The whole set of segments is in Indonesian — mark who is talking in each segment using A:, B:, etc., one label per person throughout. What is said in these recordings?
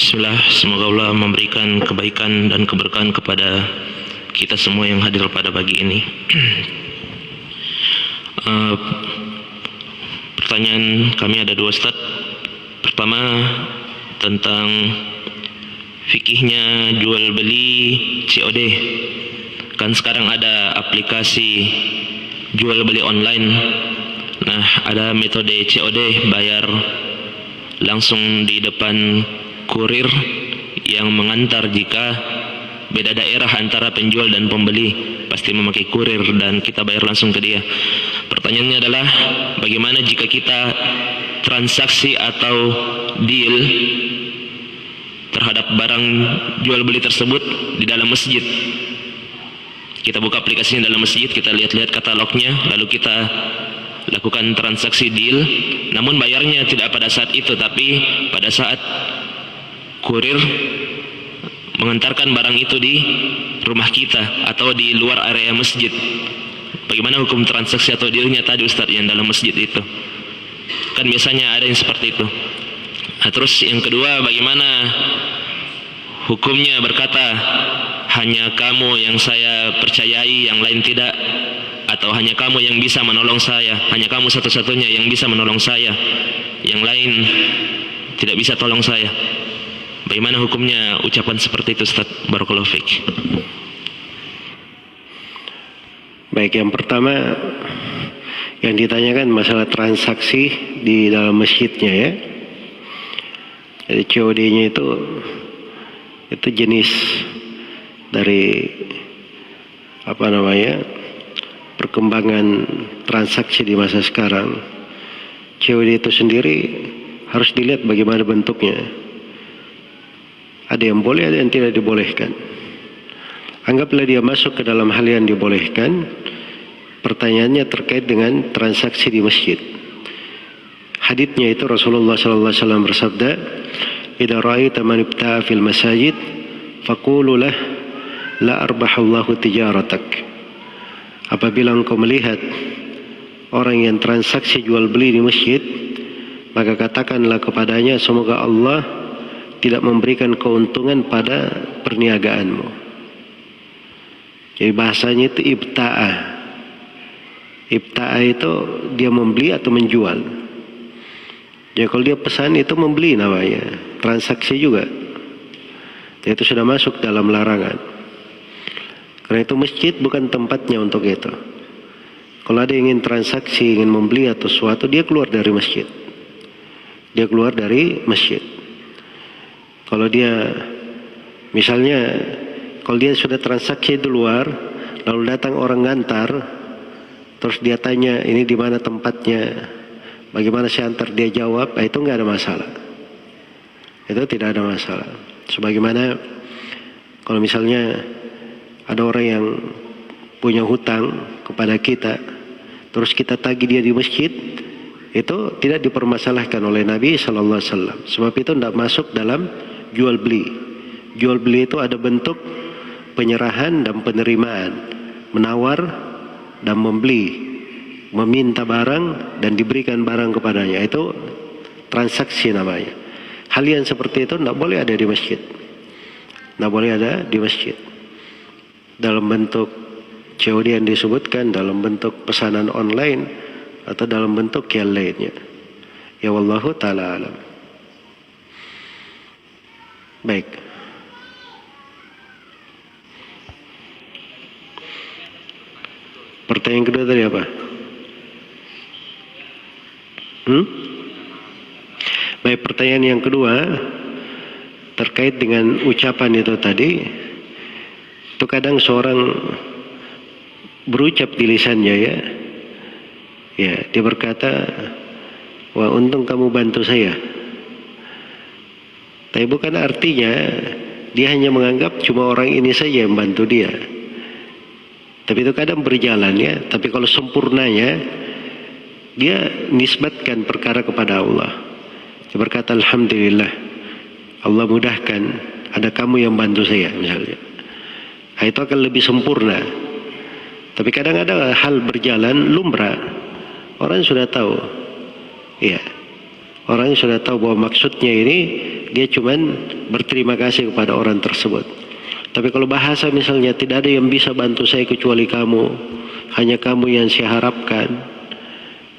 A: Bismillah, semoga Allah memberikan kebaikan dan keberkahan kepada kita semua yang hadir pada pagi ini. Pertanyaan kami ada dua, Ustaz. Pertama, tentang fikihnya jual beli COD. Kan sekarang ada aplikasi jual beli online. Nah, ada metode COD, bayar langsung di depan kurir yang mengantar. Jika beda daerah antara penjual dan pembeli, pasti memakai kurir dan kita bayar langsung ke dia. Pertanyaannya adalah, bagaimana jika kita transaksi atau deal terhadap barang jual beli tersebut di dalam masjid? Kita buka aplikasinya dalam masjid, kita lihat-lihat katalognya, lalu kita lakukan transaksi deal, namun bayarnya tidak pada saat itu, tapi pada saat kurir mengantarkan barang itu di rumah kita atau di luar area masjid. Bagaimana hukum transaksi atau dealnya tadi, Ustaz, yang dalam masjid itu? Kan biasanya ada yang seperti itu. Nah, terus yang kedua, bagaimana hukumnya berkata, hanya kamu yang saya percayai, yang lain tidak, atau hanya kamu yang bisa menolong saya, hanya kamu satu-satunya yang bisa menolong saya, yang lain tidak bisa tolong saya? Bagaimana hukumnya ucapan seperti itu, Ustaz? Barakallahu fiik.
B: Baik, yang pertama yang ditanyakan masalah transaksi di dalam masjidnya, ya. Jadi COD-nya itu jenis dari perkembangan transaksi di masa sekarang. COD itu sendiri harus dilihat bagaimana bentuknya. Ada yang boleh, ada yang tidak dibolehkan. Anggaplah dia masuk ke dalam hal yang dibolehkan. Pertanyaannya terkait dengan transaksi di masjid. Haditsnya itu Rasulullah SAW bersabda, "Idza ra'aita man ibta'a fil masajid, faqulu lah, la arbahallahu tijaratak." Apabila engkau melihat orang yang transaksi jual beli di masjid, maka katakanlah kepadanya, semoga Allah tidak memberikan keuntungan pada perniagaanmu. Jadi bahasanya itu ibta'a. Ibta'a itu dia membeli atau menjual. Jadi kalau dia pesan itu membeli namanya, transaksi juga. Itu sudah masuk dalam larangan. Karena itu masjid bukan tempatnya untuk itu. Kalau ada yang ingin transaksi, ingin membeli atau sesuatu, dia keluar dari masjid. Dia keluar dari masjid. Kalau dia misalnya, kalau dia sudah transaksi di luar, lalu datang orang ngantar, terus dia tanya, ini di mana tempatnya, bagaimana saya antar, dia jawab, itu nggak ada masalah. Itu tidak ada masalah. Sebagaimana kalau misalnya ada orang yang punya hutang kepada kita, terus kita tagih dia di masjid, itu tidak dipermasalahkan oleh Nabi SAW. Sebab itu tidak masuk dalam jual beli. Jual beli itu ada bentuk penyerahan dan penerimaan, menawar dan membeli, meminta barang dan diberikan barang kepadanya. Itu transaksi namanya. Hal yang seperti itu tidak boleh ada di masjid. Tidak boleh ada di masjid. Dalam bentuk COD yang disebutkan, dalam bentuk pesanan online, atau dalam bentuk yang lainnya. Ya wallahu ta'ala alam. Baik. Pertanyaan kedua tadi apa? Baik, pertanyaan yang kedua terkait dengan ucapan itu tadi. Itu kadang seorang berucap di lisannya, ya. Ya, dia berkata, wah untung kamu bantu saya. Tapi bukan artinya dia hanya menganggap cuma orang ini saja yang bantu dia. Tapi itu kadang berjalan, ya. Tapi kalau sempurnanya, dia nisbatkan perkara kepada Allah. Dia berkata, alhamdulillah, Allah mudahkan, ada kamu yang bantu saya, misalnya. Nah, itu akan lebih sempurna. Tapi kadang ada hal berjalan lumrah. Orang sudah tahu. Ya. Orang yang sudah tahu bahwa maksudnya ini dia cuman berterima kasih kepada orang tersebut. Tapi kalau bahasa misalnya tidak ada yang bisa bantu saya kecuali kamu, hanya kamu yang saya harapkan,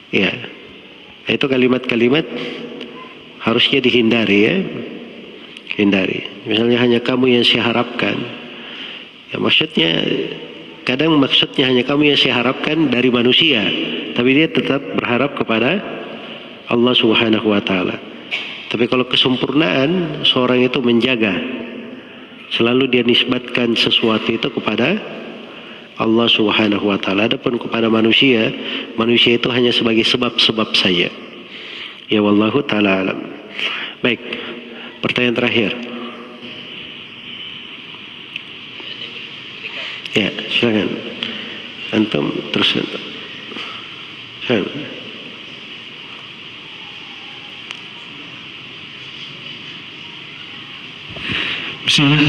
B: ya itu kalimat-kalimat harusnya dihindari, ya, hindari. Misalnya hanya kamu yang saya harapkan, ya maksudnya kadang maksudnya hanya kamu yang saya harapkan dari manusia, tapi dia tetap berharap kepada Allah Subhanahu wa Ta'ala. Tapi kalau kesempurnaan seorang itu menjaga, selalu dia nisbatkan sesuatu itu kepada Allah Subhanahu wa Ta'ala. Adapun kepada manusia, manusia itu hanya sebagai sebab-sebab saja. Ya wallahu ta'ala alam. Baik, pertanyaan terakhir. Ya, silakan. Antum terus. Silakan.
C: Bismillah.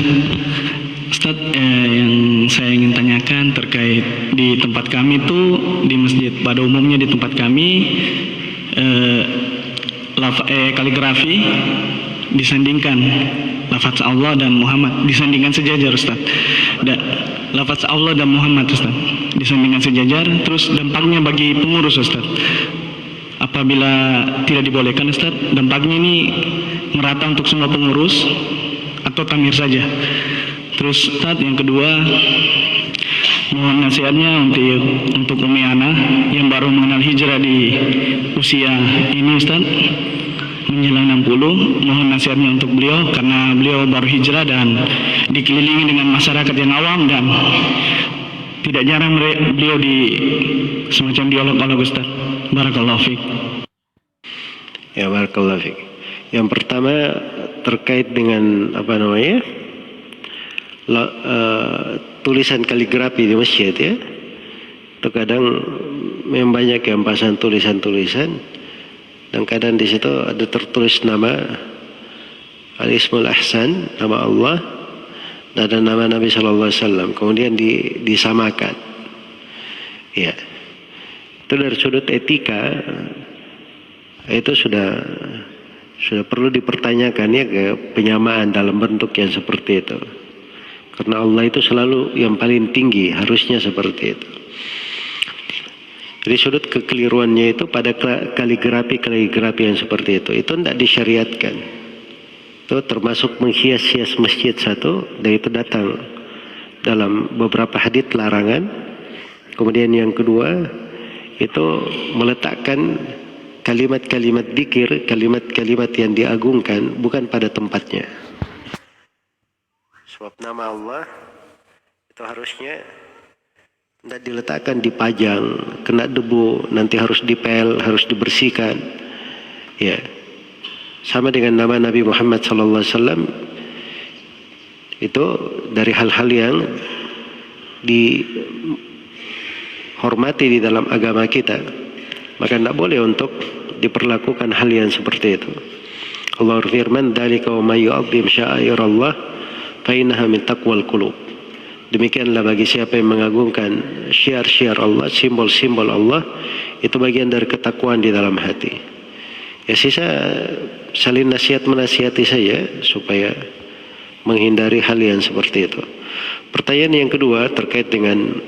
C: Ustaz, yang saya ingin tanyakan terkait di tempat kami itu, di masjid pada umumnya di tempat kami kaligrafi disandingkan lafaz Allah dan Muhammad, disandingkan sejajar Ustaz. Lafaz Allah dan Muhammad Ustaz disandingkan sejajar, terus dampaknya bagi pengurus Ustaz. Apabila tidak dibolehkan Ustaz, dampaknya ini merata untuk semua pengurus atau tamir saja. Terus Ustaz, yang kedua, mohon nasihatnya untuk Umi Ana yang baru mengenal hijrah di usia ini Ustaz, menjelang 60. Mohon nasihatnya untuk beliau karena beliau baru hijrah dan dikelilingi dengan masyarakat yang awam dan tidak jarang beliau di semacam dialog-dialog Ustaz. Barakallahu fiik.
B: Ya, barakallahu fiik. Yang pertama terkait dengan tulisan kaligrafi di masjid, ya. Itu kadang memang banyak yang pasang tulisan-tulisan dan kadang di situ ada tertulis nama Al-Ismul Ahsan, nama Allah, dan ada nama Nabi Sallallahu Alaihi Wasallam, kemudian disamakan. Ya, itu dari sudut etika itu sudah perlu dipertanyakan, ya, ke penyamaan dalam bentuk yang seperti itu. Karena Allah itu selalu yang paling tinggi, harusnya seperti itu. Jadi sudut kekeliruannya itu pada kaligrafi yang seperti itu tidak disyariatkan. Itu termasuk menghias-hias masjid satu, dan itu datang dalam beberapa hadits larangan. Kemudian yang kedua, itu meletakkan kalimat-kalimat dzikir, kalimat-kalimat yang diagungkan bukan pada tempatnya. Sebab nama Allah itu harusnya tidak diletakkan dipajang, kena debu, nanti harus dipel, harus dibersihkan. Ya, sama dengan nama Nabi Muhammad SAW, itu dari hal-hal yang dihormati di dalam agama kita, maka tidak boleh untuk diperlakukan hal yang seperti itu. Allah berfirman, "Dzalika wa may yu'azzim sya'airallah fa innaha min taqwal qulub." Demikianlah bagi siapa yang mengagungkan syiar-syiar Allah, simbol-simbol Allah, itu bagian dari ketakwaan di dalam hati. Ya, sisa saling nasihat menasihati saja supaya menghindari hal yang seperti itu. Pertanyaan yang kedua terkait dengan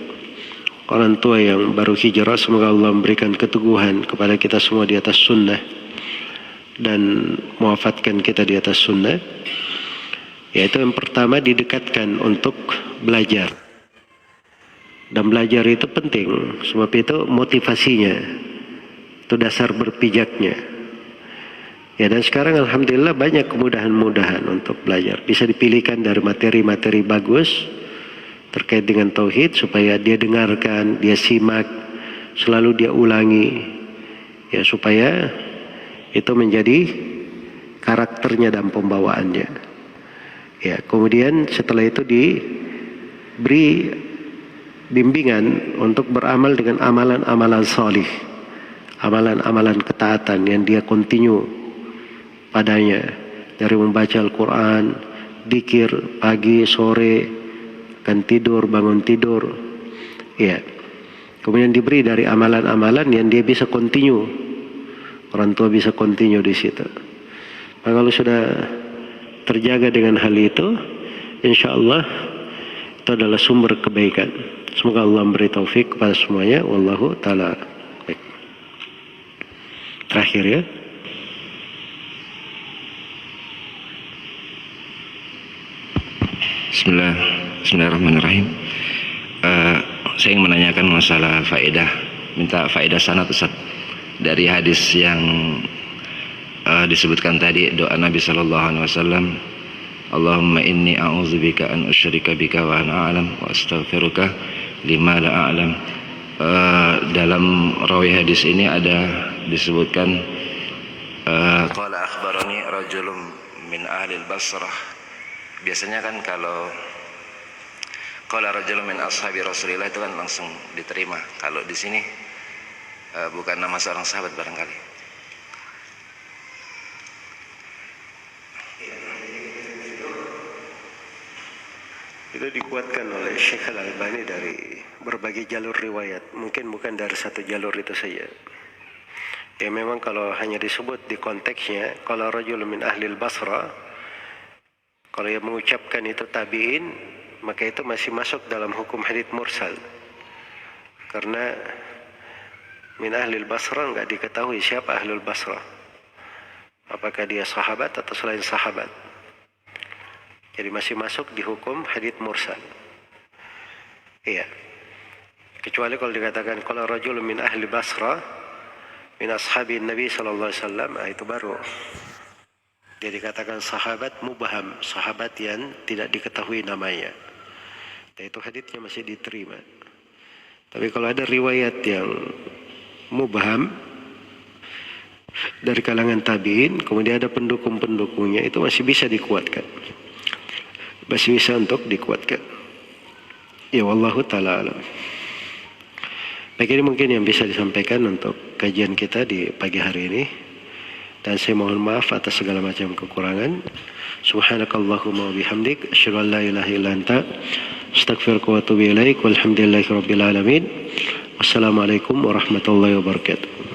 B: orang tua yang baru hijrah, semoga Allah memberikan keteguhan kepada kita semua di atas sunnah dan mewafatkan kita di atas sunnah. Yaitu yang pertama, didekatkan untuk belajar. Dan belajar itu penting, sebab itu motivasinya, itu dasar berpijaknya. Ya, dan sekarang alhamdulillah banyak kemudahan-kemudahan untuk belajar. Bisa dipilihkan dari materi-materi bagus terkait dengan tauhid, supaya dia dengarkan, dia simak, selalu dia ulangi, ya, supaya itu menjadi karakternya dan pembawaannya. Ya, kemudian setelah itu diberi bimbingan untuk beramal dengan amalan-amalan salih, amalan-amalan ketaatan yang dia continue padanya, dari membaca Al-Quran, dzikir pagi, sore, kan tidur, bangun tidur. Ya, kemudian diberi dari amalan-amalan yang dia bisa continue Orang tua bisa continue di situ. Maka kalau sudah terjaga dengan hal itu, insya Allah itu adalah sumber kebaikan. Semoga Allah memberi taufik kepada semuanya. Wallahu ta'ala. Baik. Terakhir ya.
D: Bismillahirrahmanirrahim. Saya ingin menanyakan masalah faedah, minta faedah sanad Ustaz dari hadis yang disebutkan tadi, doa Nabi sallallahu alaihi wasallam, Allahumma inni a'udzubika an usyrika bika wa ana a'lam wa astaghfiruka lima la a'lam. Dalam rawi hadis ini ada disebutkan qala akhbarani rajulun min ahli al-Basrah. Biasanya kan kalau qala rajulun min ashabi Rasulillah itu kan langsung diterima. Kalau di sini bukan nama seorang sahabat barangkali.
B: Itu dikuatkan oleh Syekh Al-Albani dari berbagai jalur riwayat. Mungkin bukan dari satu jalur itu saja. Ya memang kalau hanya disebut di konteksnya, kalau rajul min ahlil Basra, kalau yang mengucapkan itu tabi'in, maka itu masih masuk dalam hukum hadits mursal. Karena min ahlil Basra enggak diketahui siapa ahlul Basra. Apakah dia sahabat atau selain sahabat. Jadi masih masuk di hukum hadits mursal. Iya. Kecuali kalau dikatakan kalau rajul min ahli Basra min ashabi Nabi sallallahu alaihi wasallam, itu baru. Jadi dikatakan sahabat mubham, sahabat yang tidak diketahui namanya. Dan itu haditsnya masih diterima. Tapi kalau ada riwayat yang mubham dari kalangan tabi'in, kemudian ada pendukung-pendukungnya, itu masih bisa dikuatkan. Masih bisa untuk dikuatkan. Ya wallahu ta'ala alam. Baik, ini mungkin yang bisa disampaikan untuk kajian kita di pagi hari ini. Dan saya mohon maaf atas segala macam kekurangan. Subhanakallahumma wa bihamdik, asyhadu an la ilaha illa anta, astaghfiruka wa atubu ilaik. Walhamdulillahi rabbil alamin. Wassalamualaikum warahmatullahi wabarakatuh.